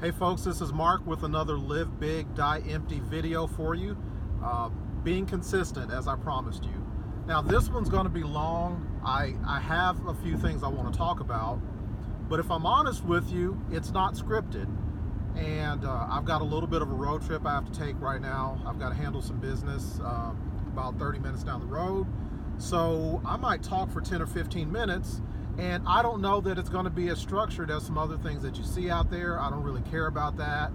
Hey folks, this is Mark with another Live Big, Die Empty video for you. Being consistent as I promised you. Now this one's going to be long. I have a few things I want to talk about, but if I'm honest with you, it's not scripted. And I've got a little bit of a road trip I have to take right now. I've got to handle some business about 30 minutes down the road. So I might talk for 10 or 15 minutes. And I don't know that it's going to be as structured as some other things that you see out there. I don't really care about that.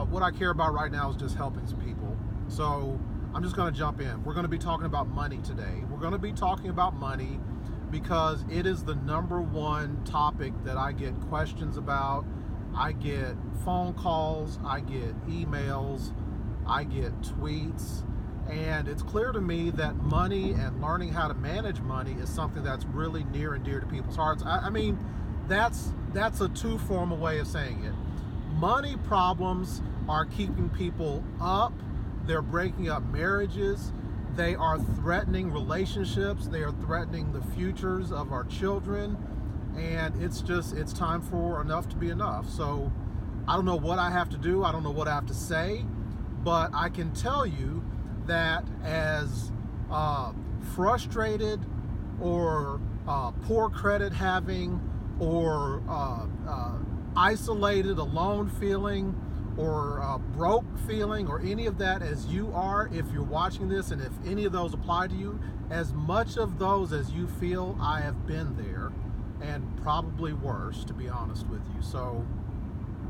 What I care about right now is just helping some people. So I'm just going to jump in. We're going to be talking about money today. We're going to be talking about money because it is the number one topic that I get questions about. I get phone calls, I get emails, I get tweets. And it's clear to me that money and learning how to manage money is something that's really near and dear to people's hearts. I mean, that's a too formal way of saying it. Money problems are keeping people up. They're breaking up marriages. They are threatening relationships. They are threatening the futures of our children. And it's time for enough to be enough. So I don't know what I have to do. I don't know what I have to say. But I can tell you that as frustrated or poor credit having or isolated, alone feeling or broke feeling or any of that as you are, if you're watching this and if any of those apply to you, as much of those as you feel, I have been there and probably worse, to be honest with you. So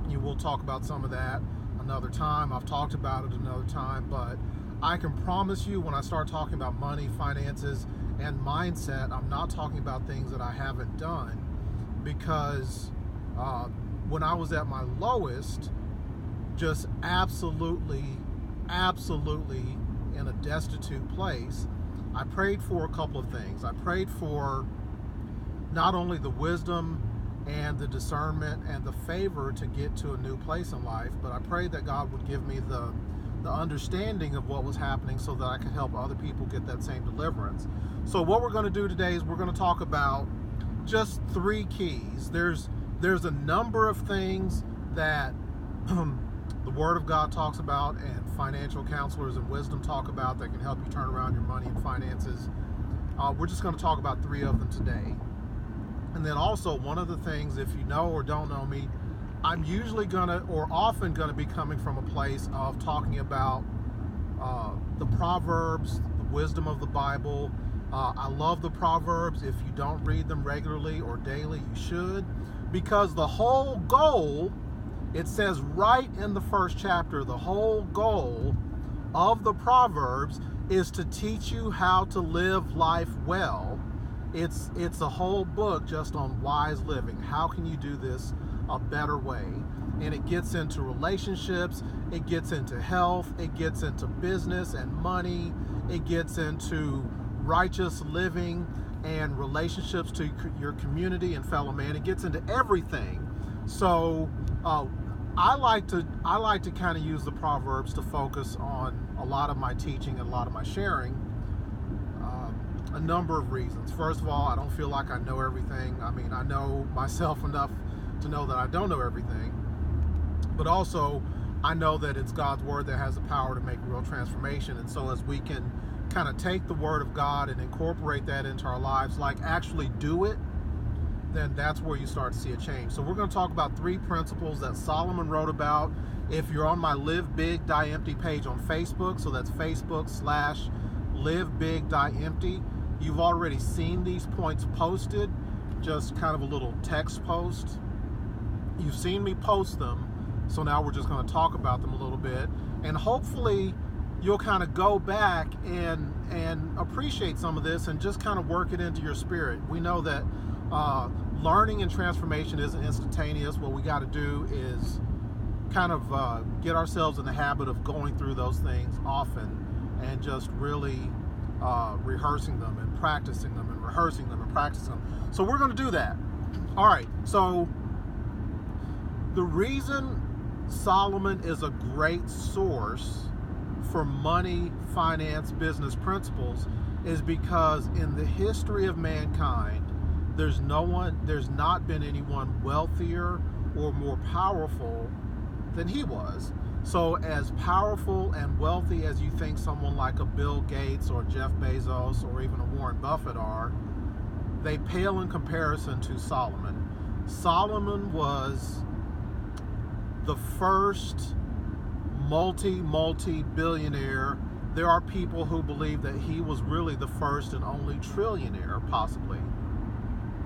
you will talk about some of that another time. I've talked about it another time, but I can promise you when I start talking about money, finances, and mindset, I'm not talking about things that I haven't done, because when I was at my lowest, just absolutely in a destitute place, I prayed for a couple of things. I prayed for not only the wisdom and the discernment and the favor to get to a new place in life, but I prayed that God would give me the understanding of what was happening so that I could help other people get that same deliverance. So what we're going to do today is we're going to talk about just 3 keys. There's a number of things that the Word of God talks about and financial counselors and wisdom talk about that can help you turn around your money and finances. We're just going to talk about 3 of them today. And then also, one of the things, if you know or don't know me, I'm usually often gonna be coming from a place of talking about the Proverbs, the wisdom of the Bible. I love the Proverbs. If you don't read them regularly or daily, you should, because the whole goal, it says right in the first chapter, the whole goal of the Proverbs is to teach you how to live life well. It's a whole book just on wise living. How can you do this a better way? And it gets into relationships, it gets into health, it gets into business and money, it gets into righteous living and relationships to your community and fellow man. It gets into everything. So I like to kind of use the Proverbs to focus on a lot of my teaching and a lot of my sharing. A number of reasons. First of all, I don't feel like I know everything. I mean, I know myself enough to know that I don't know everything, but also I know that it's God's Word that has the power to make real transformation. And so as we can kind of take the Word of God and incorporate that into our lives, like actually do it, then that's where you start to see a change. So we're going to talk about 3 principles that Solomon wrote about. If you're on my Live Big, Die Empty page on Facebook, so that's Facebook/Live Big, Die Empty, you've already seen these points posted, just kind of a little text post. You've seen me post them, so now we're just going to talk about them a little bit, and hopefully you'll kind of go back and appreciate some of this and just kind of work it into your spirit. We know that learning and transformation isn't instantaneous. What we got to do is kind of get ourselves in the habit of going through those things often and just really rehearsing them and practicing them and rehearsing them and practicing them. So we're going to do that. All right, so the reason Solomon is a great source for money, finance, business principles is because in the history of mankind, there's not been anyone wealthier or more powerful than he was. So as powerful and wealthy as you think someone like a Bill Gates or Jeff Bezos or even a Warren Buffett are, they pale in comparison to Solomon. Solomon was the first multi-billionaire. There are people who believe that he was really the first and only trillionaire, possibly.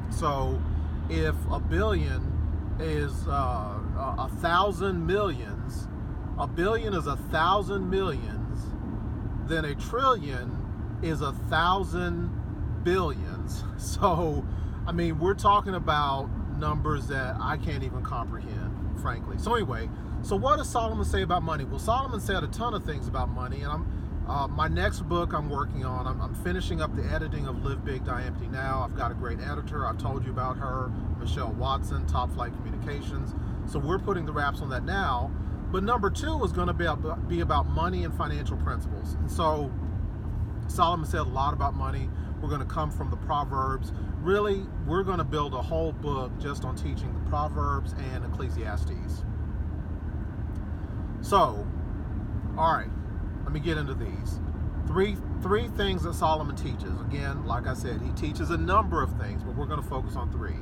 So if a billion is 1,000 millions, a billion is 1,000 millions, then a trillion is 1,000 billions. So, I mean, we're talking about numbers that I can't even comprehend, frankly. So anyway, so what does Solomon say about money? Well, Solomon said a ton of things about money, and my next book I'm working on, I'm finishing up the editing of Live Big, Die Empty Now. I've got a great editor. I've told you about her, Michelle Watson, Top Flight Communications. So we're putting the wraps on that now. But number 2 is going to be about money and financial principles. And so Solomon said a lot about money. We're going to come from the Proverbs. Really, we're going to build a whole book just on teaching the Proverbs and Ecclesiastes. So, all right, let me get into these. Three things that Solomon teaches. Again, like I said, he teaches a number of things, but we're going to focus on 3.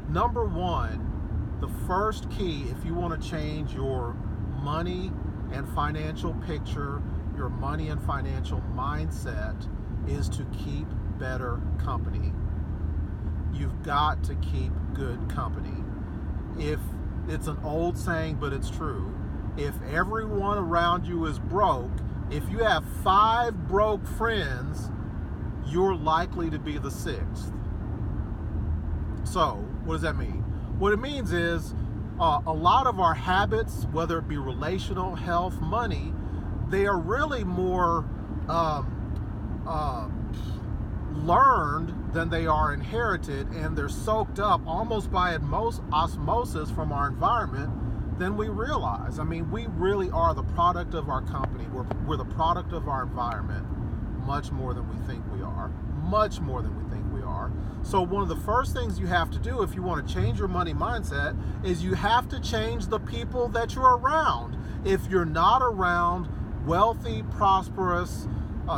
Number 1, the first key, if you want to change your money and financial picture, your money and financial mindset, is to keep better company. You've got to keep good company. If it's an old saying, but it's true, if everyone around you is broke, if you have 5 broke friends, you're likely to be the 6th. So, what does that mean? What it means is a lot of our habits, whether it be relational, health, money, they are really more learned than they are inherited, and they're soaked up almost by osmosis from our environment than we realize. I mean, we really are the product of our company. We're the product of our environment much more than we think we are. Much more than we think we are. So one of the first things you have to do if you want to change your money mindset is you have to change the people that you're around. If you're not around wealthy, prosperous,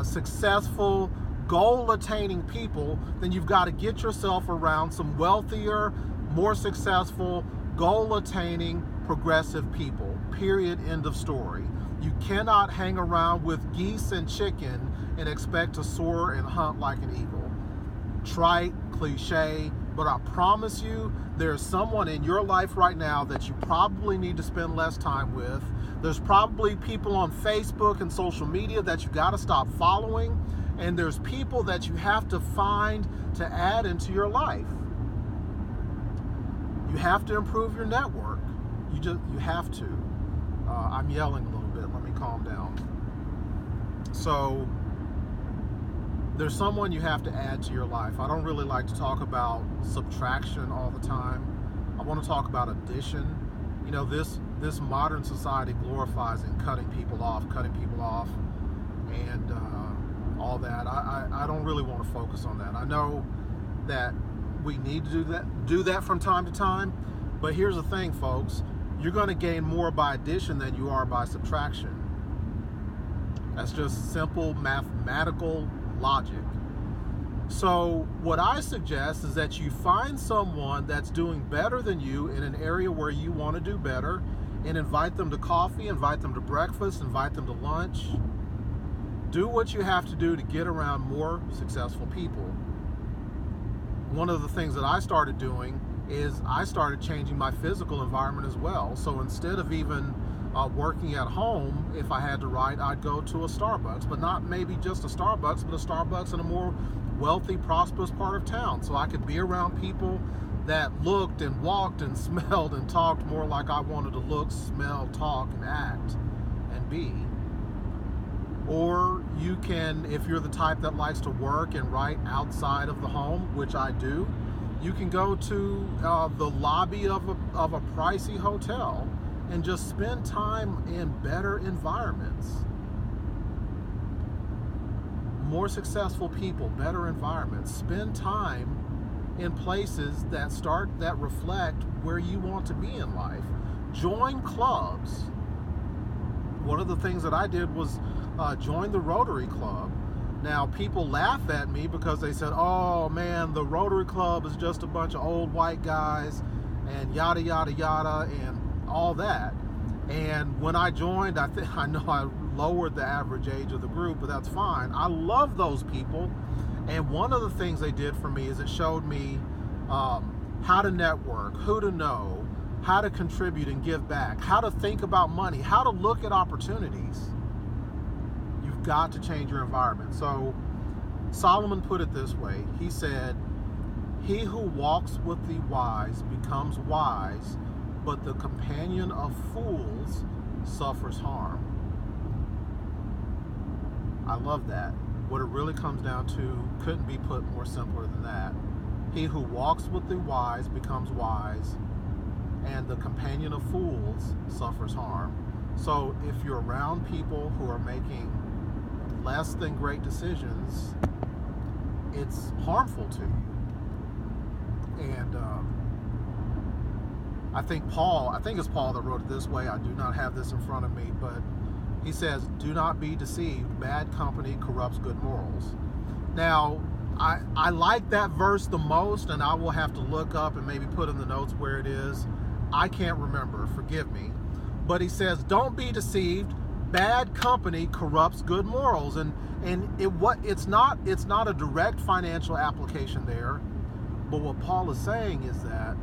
successful, goal-attaining people, then you've got to get yourself around some wealthier, more successful, goal-attaining, progressive people. Period. End of story. You cannot hang around with geese and chicken and expect to soar and hunt like an eagle. Trite, cliche, but I promise you, there's someone in your life right now that you probably need to spend less time with. There's probably people on Facebook and social media that you got to stop following, and there's people that you have to find to add into your life. You have to improve your network. You have to. I'm yelling a little bit. Let me calm down. So there's someone you have to add to your life. I don't really like to talk about subtraction all the time. I want to talk about addition. You know, this modern society glorifies in cutting people off, and all that. I don't really want to focus on that. I know that we need to do that from time to time, but here's the thing, folks. You're going to gain more by addition than you are by subtraction. That's just simple mathematical logic. So what I suggest is that you find someone that's doing better than you in an area where you want to do better, and invite them to coffee, invite them to breakfast, invite them to lunch. Do what you have to do to get around more successful people. One of the things that I started doing is I started changing my physical environment as well. So instead of even working at home, if I had to write, I'd go to a Starbucks, but not maybe just a Starbucks, but a Starbucks in a more wealthy, prosperous part of town. So I could be around people that looked and walked and smelled and talked more like I wanted to look, smell, talk, and act and be. Or you can, if you're the type that likes to work and write outside of the home, which I do, you can go to the lobby of a pricey hotel and just spend time in better environments. More successful people, better environments. Spend time in places that reflect where you want to be in life. join clubs. One of the things that I did was join the Rotary Club. Now, people laugh at me because they said, oh man, the Rotary Club is just a bunch of old white guys and yada, yada, yada, and all that. And when I joined, I know I lowered the average age of the group, but that's fine. I love those people. And one of the things they did for me is it showed me how to network, who to know, how to contribute and give back, how to think about money, how to look at opportunities. You've got to change your environment. So Solomon put it this way. He said, he who walks with the wise becomes wise, but the companion of fools suffers harm. I love that. What it really comes down to couldn't be put more simpler than that. He who walks with the wise becomes wise, and the companion of fools suffers harm. So if you're around people who are making less than great decisions, it's harmful to you. And I think it's Paul that wrote it this way. I do not have this in front of me, but he says, do not be deceived. Bad company corrupts good morals. Now, I like that verse the most, and I will have to look up and maybe put in the notes where it is. I can't remember, forgive me. But he says, don't be deceived. Bad company corrupts good morals. And it's not a direct financial application there. But what Paul is saying is that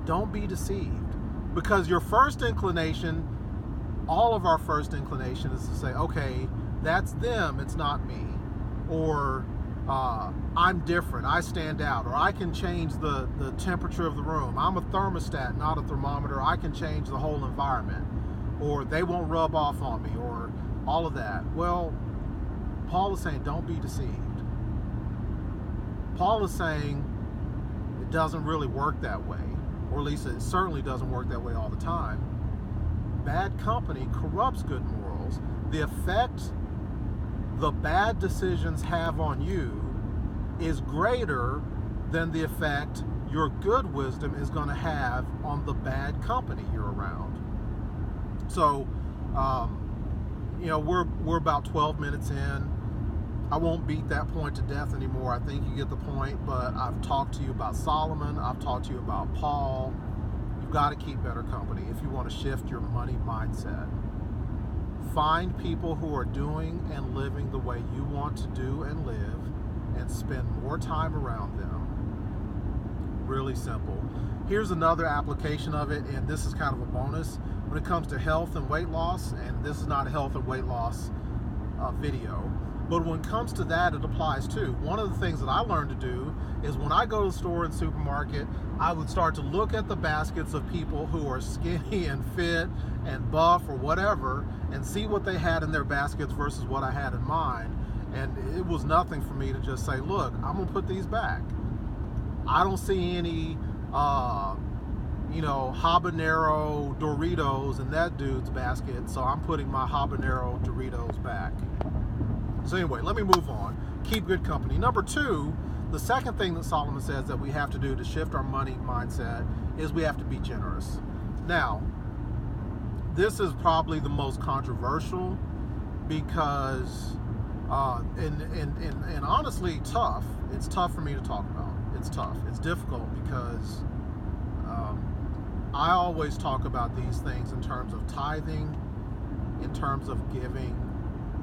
don't be deceived. Because your first inclination, all of our first inclination is to say, okay, that's them, it's not me. Or I'm different, I stand out. Or I can change the temperature of the room. I'm a thermostat, not a thermometer. I can change the whole environment. Or they won't rub off on me, or all of that. Well, Paul is saying don't be deceived. Paul is saying it doesn't really work that way, or at least it certainly doesn't work that way all the time. Bad company corrupts good morals. The effect the bad decisions have on you is greater than the effect your good wisdom is going to have on the bad company you're around. So, we're about 12 minutes in. I won't beat that point to death anymore. I think you get the point, but I've talked to you about Solomon. I've talked to you about Paul. You've got to keep better company if you want to shift your money mindset. Find people who are doing and living the way you want to do and live, and spend more time around them. Really simple. Here's another application of it, and this is kind of a bonus. When it comes to health and weight loss, and this is not a health and weight loss video, but when it comes to that, it applies too. One of the things that I learned to do is when I go to the store and supermarket, I would start to look at the baskets of people who are skinny and fit and buff or whatever, and see what they had in their baskets versus what I had in mine. And it was nothing for me to just say, look, I'm gonna put these back. I don't see any habanero Doritos in that dude's basket, so I'm putting my habanero Doritos back. So anyway, let me move on. Keep good company. Number 2, the second thing that Solomon says that we have to do to shift our money mindset is we have to be generous. Now, this is probably the most controversial because, and honestly tough. It's tough for me to talk about. It's tough. It's difficult because I always talk about these things in terms of tithing, in terms of giving,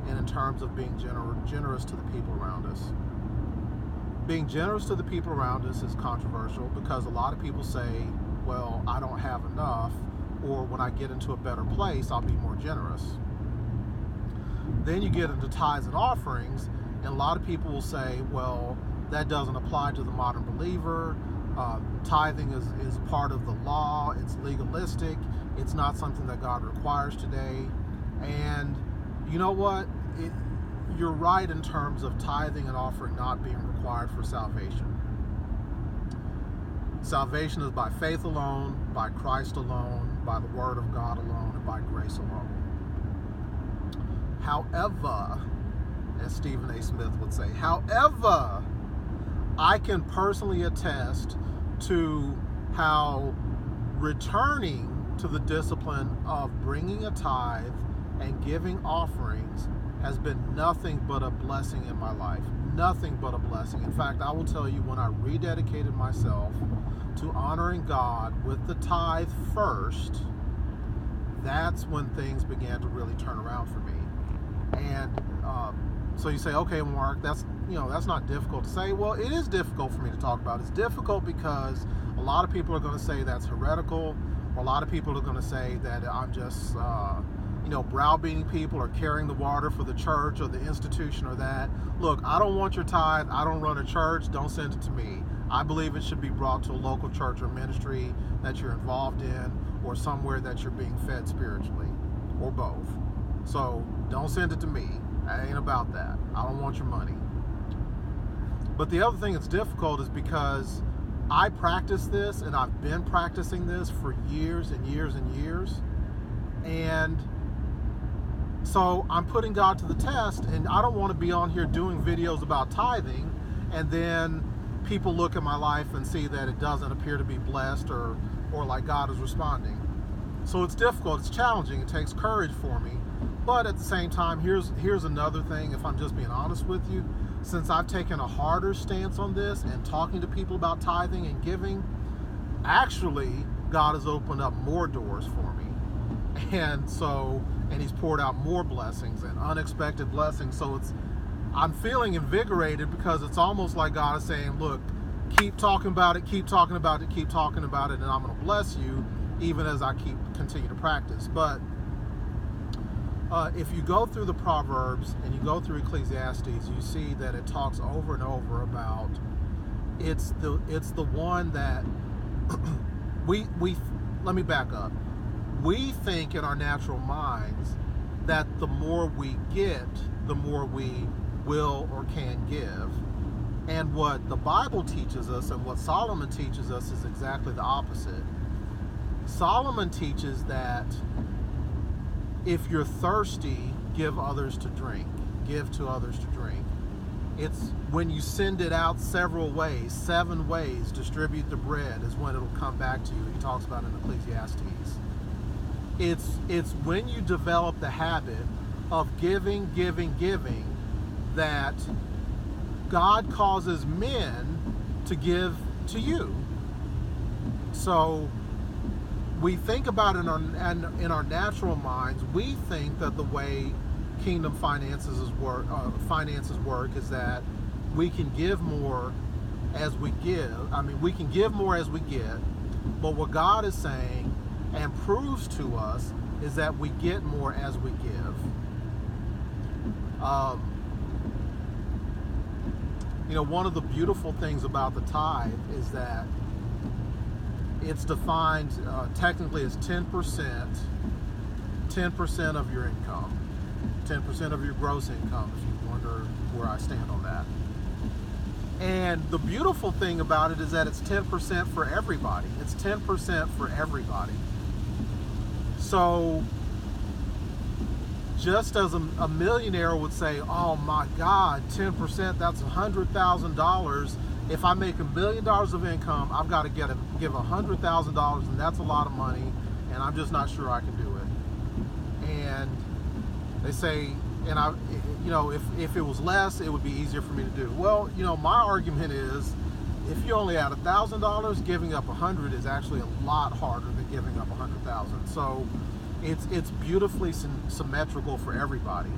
and in terms of being generous to the people around us. Being generous to the people around us is controversial because a lot of people say, well, I don't have enough, or when I get into a better place, I'll be more generous. Then you get into tithes and offerings, and a lot of people will say, well, that doesn't apply to the modern believer. Tithing is part of the law. It's legalistic. It's not something that God requires today. And you know what? You're right in terms of tithing and offering not being required for salvation. Salvation is by faith alone, by Christ alone, by the Word of God alone, and by grace alone. However, as Stephen A. Smith would say, however, I can personally attest to how returning to the discipline of bringing a tithe and giving offerings has been nothing but a blessing in my life. Nothing but a blessing. In fact, I will tell you, when I rededicated myself to honoring God with the tithe first, that's when things began to really turn around for me. And so you say, okay, Mark, that's not difficult to say. Well, it is difficult for me to talk about. It's difficult because a lot of people are going to say that's heretical, or a lot of people are going to say that I'm just browbeating people or carrying the water for the church or the institution or that. Look, I don't want your tithe. I don't run a church. Don't send it to me. I believe it should be brought to a local church or ministry that you're involved in, or somewhere that you're being fed spiritually, or both. So don't send it to me. I ain't about that. I don't want your money. But the other thing that's difficult is because I practice this, and I've been practicing this for years and years and years. And so I'm putting God to the test, and I don't want to be on here doing videos about tithing, and then people look at my life and see that it doesn't appear to be blessed or like God is responding. So it's difficult, it's challenging, it takes courage for me. But at the same time, here's another thing, if I'm just being honest with you. Since I've taken a harder stance on this and talking to people about tithing and giving, actually, God has opened up more doors for me. And he's poured out more blessings and unexpected blessings. So I'm feeling invigorated, because it's almost like God is saying, look, keep talking about it, keep talking about it, keep talking about it, and I'm going to bless you even as I continue to practice. But if you go through the Proverbs and you go through Ecclesiastes, you see that it talks over and over about it's the one that let me back up. We think in our natural minds that the more we get, the more we will or can give. And what the Bible teaches us and what Solomon teaches us is exactly the opposite. Solomon teaches that if you're thirsty, give others to drink. Give to others to drink. It's when you send it out several ways, 7 ways, distribute the bread, is when it'll come back to you. He talks about it in Ecclesiastes. It's when you develop the habit of giving, that God causes men to give to you. So we think about it in our natural minds. We think that the way kingdom finances work is that we can give more as we give. I mean, we can give more as we get. But what God is saying and proves to us is that we get more as we give. One of the beautiful things about the tithe is that it's defined technically as 10% of your income, 10% of your gross income, if you wonder where I stand on that. And the beautiful thing about it is that it's 10% for everybody. It's 10% for everybody. So just as a millionaire would say, oh my God, 10%, that's $100,000. If I make $1 million of income, I've got to give $100,000, and that's a lot of money, and I'm just not sure I can do it. And they say, if it was less, it would be easier for me to do. Well, my argument is, if you only had $1,000, giving up $100 is actually a lot harder than giving up $100,000. So it's beautifully symmetrical for everybody.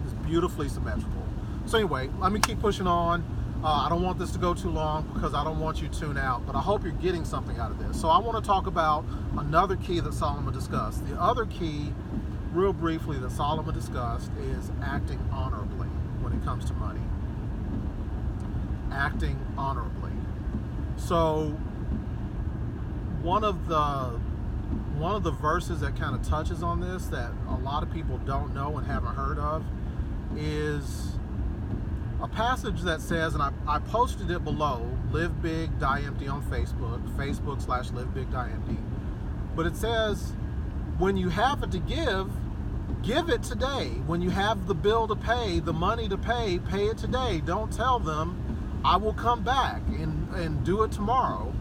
It's beautifully symmetrical. So anyway, let me keep pushing on. I don't want this to go too long because I don't want you to tune out, but I hope you're getting something out of this. So I want to talk about another key that Solomon discussed. The other key, real briefly, that Solomon discussed is acting honorably when it comes to money. Acting honorably. So one of the verses that kind of touches on this that a lot of people don't know and haven't heard of is a passage that says, and I posted it below, Live Big, Die Empty on Facebook Big, Die Empty. But it says, when you have it to give it today. When you have the bill to pay, the money to pay it today. Don't tell them, I will come back and do it tomorrow.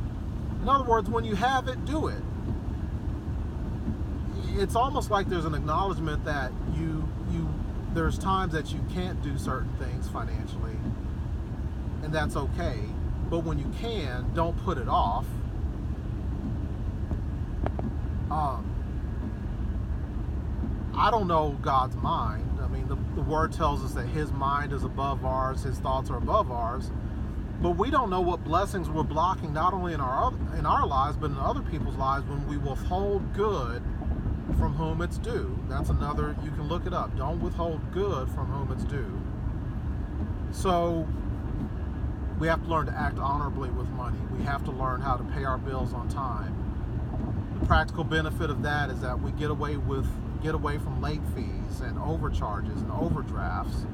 In other words, when you have it, do it. it's almost like there's an acknowledgement that there's times that you can't do certain things financially, and that's okay. But when you can, don't put it off. I don't know God's mind. I mean, the word tells us that his mind is above ours, his thoughts are above ours. But we don't know what blessings we're blocking, not only in our lives, but in other people's lives, when we withhold good from whom it's due. That's another, you can look it up. Don't withhold good from whom it's due. So we have to learn to act honorably with money. We have to learn how to pay our bills on time. The practical benefit of that is that we get away from late fees and overcharges and overdrafts.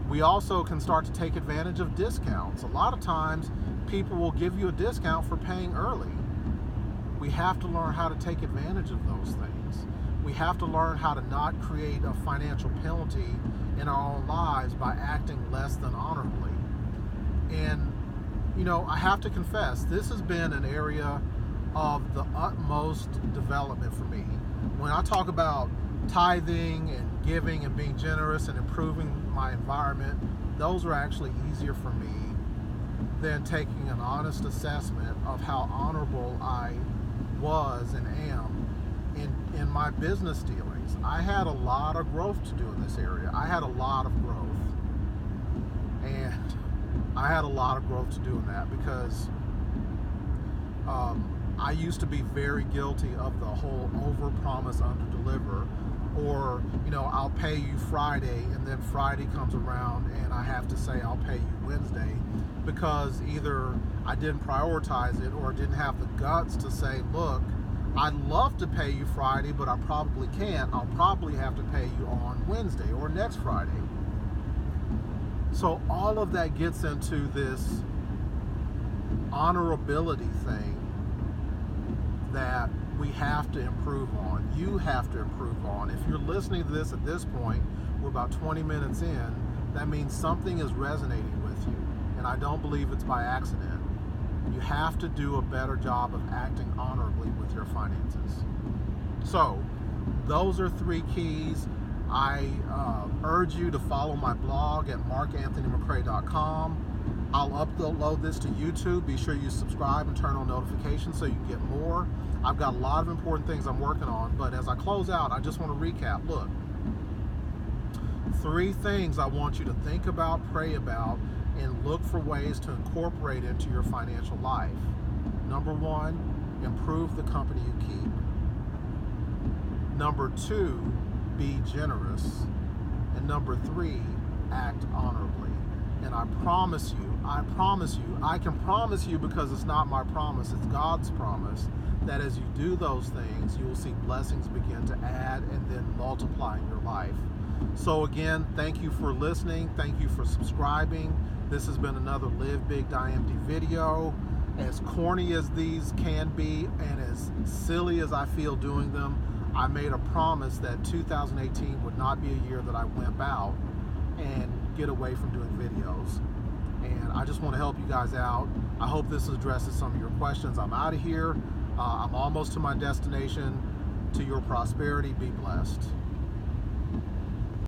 We also can start to take advantage of discounts. A lot of times people will give you a discount for paying early. We have to learn how to take advantage of those things. We have to learn how to not create a financial penalty in our own lives by acting less than honorably. And, I have to confess, this has been an area of the utmost development for me. When I talk about tithing and giving and being generous and improving my environment, those are actually easier for me than taking an honest assessment of how honorable I was and am in my business dealings. I had a lot of growth to do in this area. I had a lot of growth. And I had a lot of growth to do in that because I used to be very guilty of the whole over-promise, under-deliver, or, I'll pay you Friday, and then Friday comes around and I have to say I'll pay you Wednesday, because either I didn't prioritize it or didn't have the guts to say, look, I'd love to pay you Friday, but I probably can't. I'll probably have to pay you on Wednesday or next Friday. So all of that gets into this honorability thing that we have to improve on. You have to improve on. If you're listening to this at this point, we're about 20 minutes in, that means something is resonating with you. And I don't believe it's by accident. You have to do a better job of acting honorably with your finances. So, those are 3 keys. I urge you to follow my blog at markanthonymccrae.com. I'll upload this to YouTube. Be sure you subscribe and turn on notifications so you can get more. I've got a lot of important things I'm working on, but as I close out, I just want to recap. Look, 3 things I want you to think about, pray about, and look for ways to incorporate into your financial life. Number 1, improve the company you keep. Number 2, be generous. And number 3, act honorably. And I promise you, I can promise you, because it's not my promise, it's God's promise, that as you do those things, you will see blessings begin to add and then multiply in your life. So again, thank you for listening. Thank you for subscribing. This has been another Live Big, Die Empty video. As corny as these can be and as silly as I feel doing them, I made a promise that 2018 would not be a year that I wimp out and get away from doing videos. And I just want to help you guys out. I hope this addresses some of your questions. I'm out of here. I'm almost to my destination. To your prosperity, be blessed.